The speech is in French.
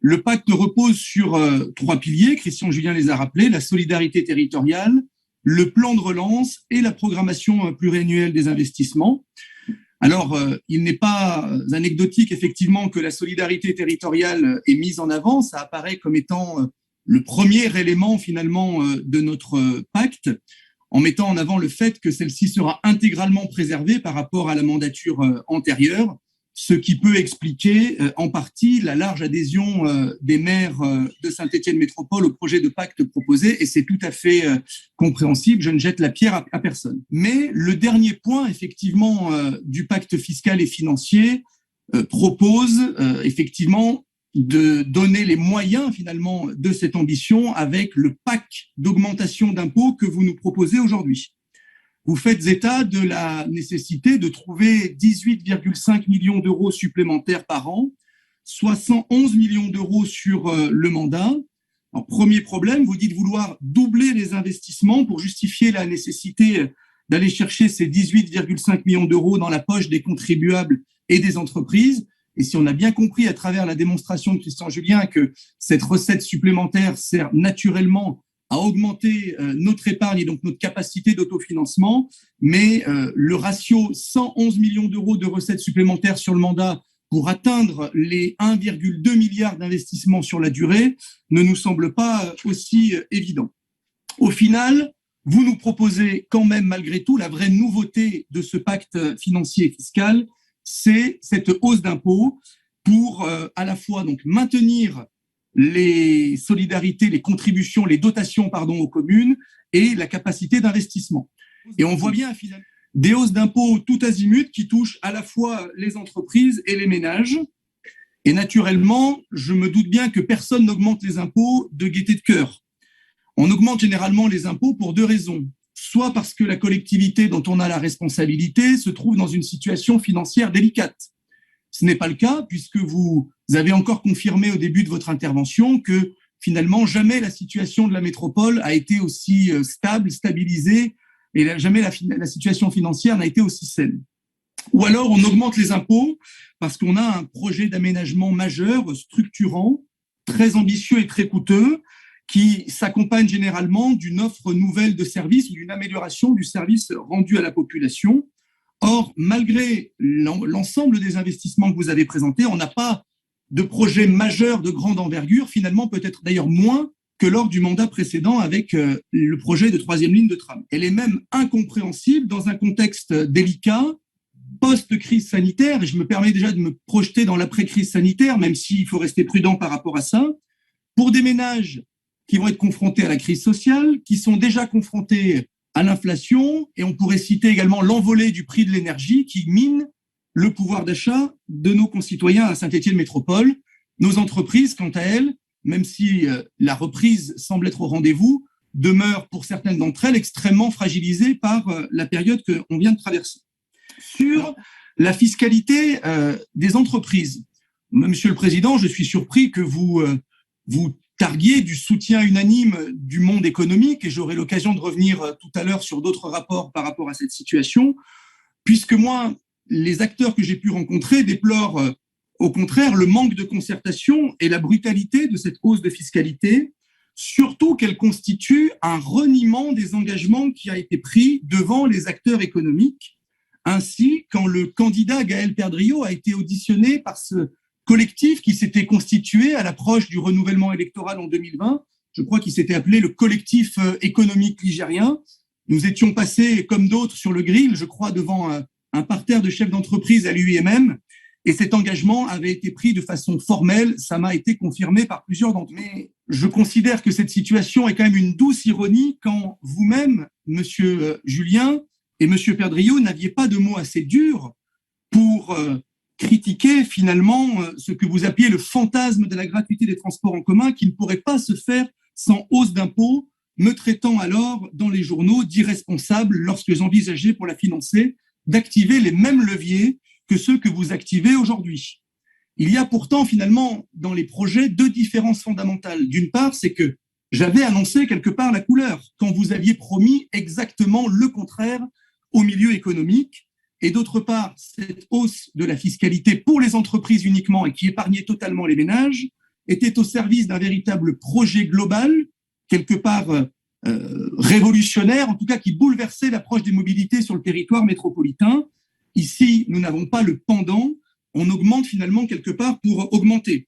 Le pacte repose sur trois piliers, Christian Julien les a rappelés, la solidarité territoriale, le plan de relance et la programmation pluriannuelle des investissements. Alors, il n'est pas anecdotique, effectivement, que la solidarité territoriale est mise en avant. Ça apparaît comme étant le premier élément, finalement, de notre pacte, en mettant en avant le fait que celle-ci sera intégralement préservée par rapport à la mandature antérieure, ce qui peut expliquer en partie la large adhésion des maires de Saint-Étienne Métropole au projet de pacte proposé, et c'est tout à fait compréhensible, je ne jette la pierre à personne. Mais le dernier point, effectivement, du pacte fiscal et financier propose effectivement de donner les moyens, finalement, de cette ambition avec le pack d'augmentation d'impôts que vous nous proposez aujourd'hui. Vous faites état de la nécessité de trouver 18,5 millions d'euros supplémentaires par an, soit 111 millions d'euros sur le mandat. Alors, premier problème, vous dites vouloir doubler les investissements pour justifier la nécessité d'aller chercher ces 18,5 millions d'euros dans la poche des contribuables et des entreprises. Et si on a bien compris à travers la démonstration de Christian Julien que cette recette supplémentaire sert naturellement à augmenter notre épargne et donc notre capacité d'autofinancement, mais le ratio 111 millions d'euros de recettes supplémentaires sur le mandat pour atteindre les 1,2 milliard d'investissements sur la durée ne nous semble pas aussi évident. Au final, vous nous proposez quand même malgré tout la vraie nouveauté de ce pacte financier et fiscal, c'est cette hausse d'impôts pour à la fois donc maintenir les solidarités, les contributions, les dotations aux communes et la capacité d'investissement. Et on voit bien finalement des hausses d'impôts tout azimut qui touchent à la fois les entreprises et les ménages. Et naturellement, je me doute bien que personne n'augmente les impôts de gaieté de cœur. On augmente généralement les impôts pour deux raisons. Soit parce que la collectivité dont on a la responsabilité se trouve dans une situation financière délicate. Ce n'est pas le cas puisque vous avez encore confirmé au début de votre intervention que finalement jamais la situation de la métropole a été aussi stable, stabilisée, et jamais la situation financière n'a été aussi saine. Ou alors on augmente les impôts parce qu'on a un projet d'aménagement majeur, structurant, très ambitieux et très coûteux, qui s'accompagne généralement d'une offre nouvelle de services ou d'une amélioration du service rendu à la population. Or, malgré l'ensemble des investissements que vous avez présentés, on n'a pas de projet majeur de grande envergure, finalement peut-être d'ailleurs moins que lors du mandat précédent avec le projet de troisième ligne de tram. Elle est même incompréhensible dans un contexte délicat, post-crise sanitaire, et je me permets déjà de me projeter dans l'après-crise sanitaire, même s'il faut rester prudent par rapport à ça, pour des ménages qui vont être confrontés à la crise sociale, qui sont déjà confrontés à l'inflation, et on pourrait citer également l'envolée du prix de l'énergie qui mine le pouvoir d'achat de nos concitoyens à Saint-Étienne Métropole. Nos entreprises, quant à elles, même si la reprise semble être au rendez-vous, demeurent pour certaines d'entre elles extrêmement fragilisées par la période qu'on vient de traverser. Sur la fiscalité des entreprises, Monsieur le Président, je suis surpris que vous targuiez du soutien unanime du monde économique, et j'aurai l'occasion de revenir tout à l'heure sur d'autres rapports par rapport à cette situation, puisque moi, les acteurs que j'ai pu rencontrer déplorent au contraire le manque de concertation et la brutalité de cette hausse de fiscalité, surtout qu'elle constitue un reniement des engagements qui a été pris devant les acteurs économiques. Ainsi, quand le candidat Gaël Perdriau a été auditionné par ce collectif qui s'était constitué à l'approche du renouvellement électoral en 2020, je crois qu'il s'était appelé le collectif économique ligérien. Nous étions passés, comme d'autres, sur le grill, je crois, devant un parterre de chefs d'entreprise à l'UIMM, et cet engagement avait été pris de façon formelle. Ça m'a été confirmé par plusieurs d'entre eux. Mais je considère que cette situation est quand même une douce ironie quand vous-même, Monsieur Julien et Monsieur Perdriau, n'aviez pas de mots assez durs pour critiquer finalement ce que vous appeliez le fantasme de la gratuité des transports en commun qui ne pourrait pas se faire sans hausse d'impôts, me traitant alors dans les journaux d'irresponsable lorsque j'envisageais pour la financer d'activer les mêmes leviers que ceux que vous activez aujourd'hui. Il y a pourtant finalement dans les projets deux différences fondamentales. D'une part, c'est que j'avais annoncé quelque part la couleur quand vous aviez promis exactement le contraire au milieu économique. Et d'autre part, cette hausse de la fiscalité pour les entreprises uniquement et qui épargnait totalement les ménages était au service d'un véritable projet global, quelque part révolutionnaire, en tout cas qui bouleversait l'approche des mobilités sur le territoire métropolitain. Ici, nous n'avons pas le pendant, on augmente finalement quelque part pour augmenter.